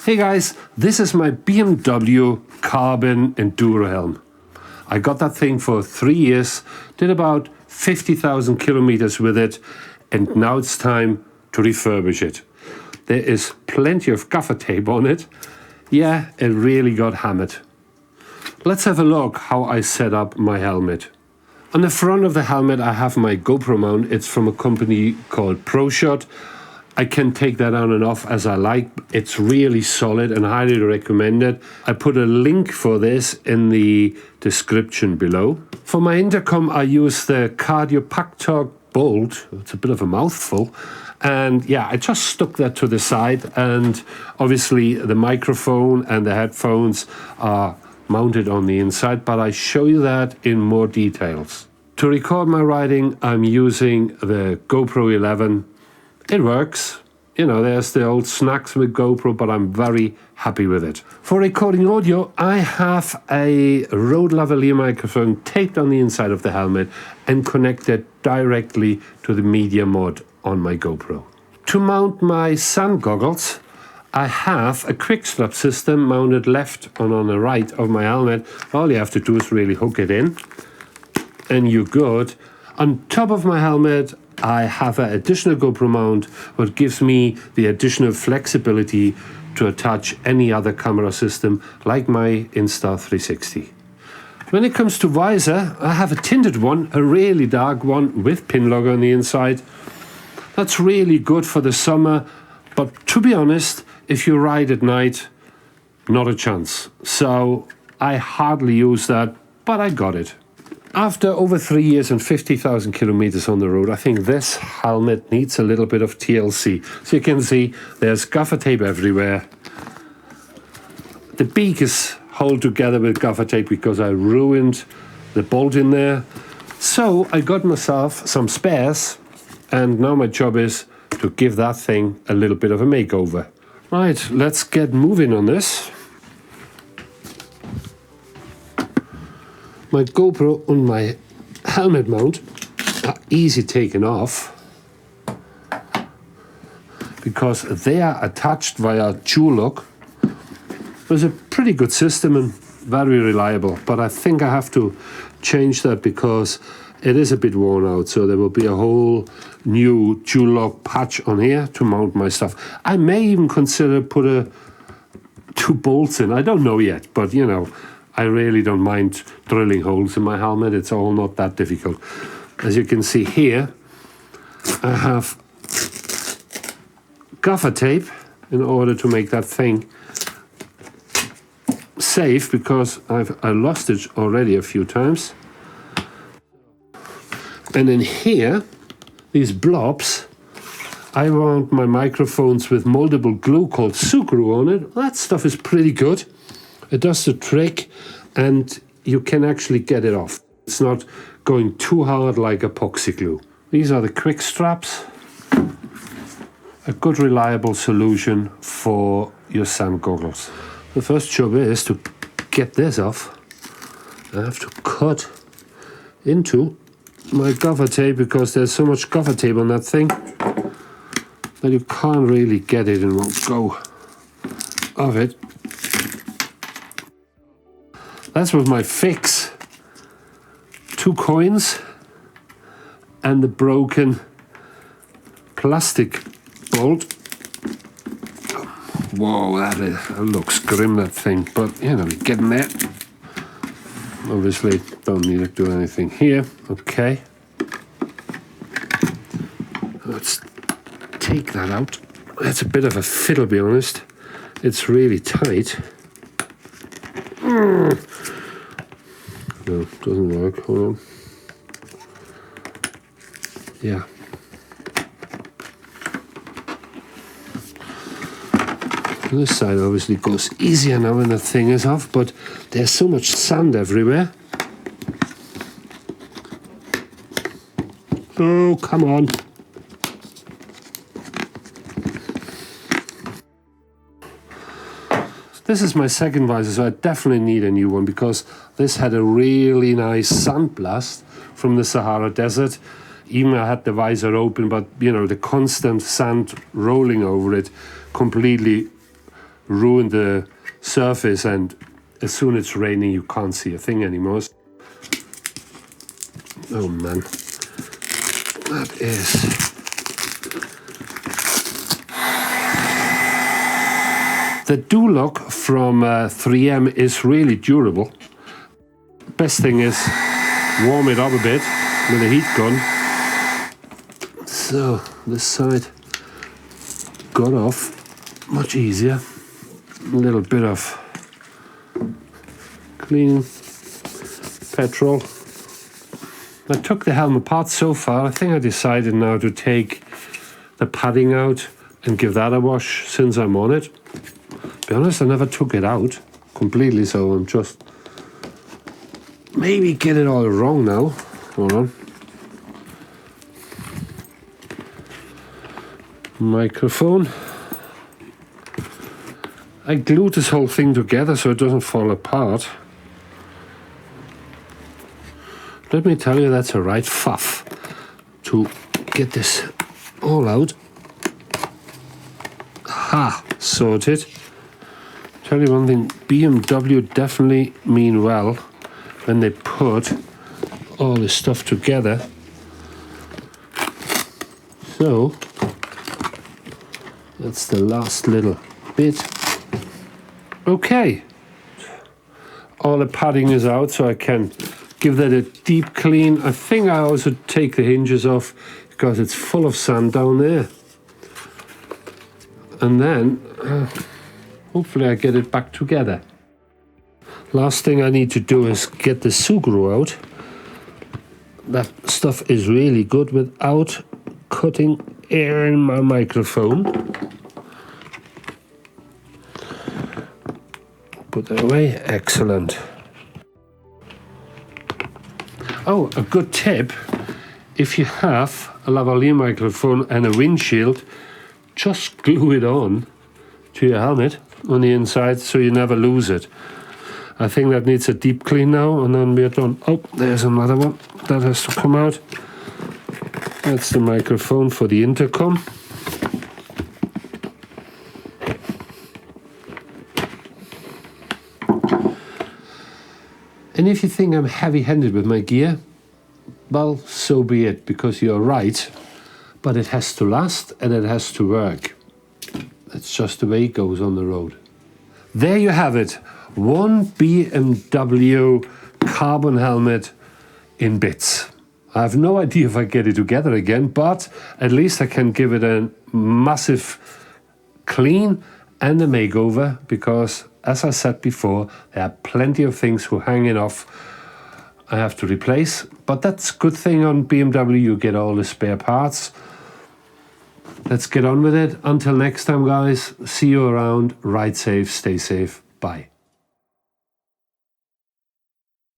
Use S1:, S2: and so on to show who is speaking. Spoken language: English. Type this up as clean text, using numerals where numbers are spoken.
S1: Hey guys, this is my BMW Carbon Enduro helm. I got that thing for 3 years, did about 50,000 kilometers with it, and now it's time to refurbish it. There is plenty of gaffer tape on it. Yeah, it really got hammered. Let's have a look how I set up my helmet. On the front of the helmet I have my GoPro mount. It's from a company called ProShot. I can take that on and off as I like. It's really solid and highly recommended. I put a link for this in the description below. For my intercom I use the Cardio Pactor bolt. It's a bit of a mouthful. And yeah, I just stuck that to the side, and obviously the microphone and the headphones are mounted on the inside, but I show you that in more details. To record my riding I'm using the GoPro 11. It works. You know, there's the old snacks with GoPro, but I'm very happy with it. For recording audio, I have a Rode lavalier microphone taped on the inside of the helmet and connected directly to the media mod on my GoPro. To mount my sun goggles, I have a quick strap system mounted left and on the right of my helmet. All you have to do is really hook it in and you're good. On top of my helmet, I have an additional GoPro mount, which gives me the additional flexibility to attach any other camera system like my Insta360. When it comes to visor, I have a tinted one, a really dark one with pin logo on the inside. That's really good for the summer, but to be honest, if you ride at night, not a chance. So I hardly use that, but I got it. After over 3 years and 50,000 kilometers on the road, I think this helmet needs a little bit of TLC. So you can see there's gaffer tape everywhere. The beak is held together with gaffer tape because I ruined the bolt in there. So I got myself some spares, and now my job is to give that thing a little bit of a makeover. Right, let's get moving on this. My GoPro and my helmet mount are easy taken off because they are attached via dual lock. It's a pretty good system and very reliable, but I think I have to change that because it is a bit worn out, so there will be a whole new dual lock patch on here to mount my stuff. I may even consider put two bolts in. I don't know yet, but you know, I really don't mind drilling holes in my helmet. It's all not that difficult. As you can see here, I have gaffer tape in order to make that thing safe, because I lost it already a few times. And in here, these blobs, I wound my microphones with moldable glue called Sugru on it. That stuff is pretty good. It does the trick and you can actually get it off. It's not going too hard like epoxy glue. These are the quick straps. A good reliable solution for your sun goggles. The first job is to get this off. I have to cut into my gaffer tape because there's so much gaffer tape on that thing that you can't really get it in one go of it. That's with my fix. 2 coins and the broken plastic bolt. Whoa, that looks grim, that thing, but you know, you're getting there. Obviously, don't need to do anything here. Okay. Let's take that out. That's a bit of a fiddle, to be honest. It's really tight. No, doesn't work. Hold on. Yeah. This side obviously goes easier now when the thing is off, but there's so much sand everywhere. Oh, come on. This is my second visor, so I definitely need a new one because this had a really nice sandblast from the Sahara Desert. Even I had the visor open, but you know, the constant sand rolling over it completely ruined the surface, and as soon as it's raining you can't see a thing anymore. Oh man, that is... The do-lock from 3M is really durable. Best thing is warm it up a bit with a heat gun. So this side got off much easier. A little bit of clean petrol. I took the helmet apart so far. I think I decided now to take the padding out and give that a wash since I'm on it. To be honest, I never took it out completely, so I'm just maybe get it all wrong now. Hold on. Microphone. I glued this whole thing together so it doesn't fall apart. Let me tell you, that's a right faff to get this all out. Ha! Sorted. Tell you one thing, BMW definitely mean well when they put all this stuff together. So that's the last little bit. Okay, all the padding is out, so I can give that a deep clean. I think I also take the hinges off because it's full of sand down there. And then hopefully I get it back together. Last thing I need to do is get the Sugru out. That stuff is really good without cutting air in my microphone. Put that away. Excellent. Oh, a good tip. If you have a lavalier microphone and a windshield, just glue it on to your helmet on the inside so you never lose it. I think that needs a deep clean now, and then we're done. Oh, there's another one that has to come out. That's the microphone for the intercom. And if you think I'm heavy-handed with my gear, well, so be it, because you're right. But it has to last and it has to work. That's just the way it goes on the road. There you have it. One BMW carbon helmet in bits. I have no idea if I get it together again, but at least I can give it a massive clean and a makeover, because as I said before, there are plenty of things who hanging off I have to replace. But that's a good thing on BMW, you get all the spare parts. Let's get on with it. Until next time, guys, see you around. Ride safe, stay safe. Bye.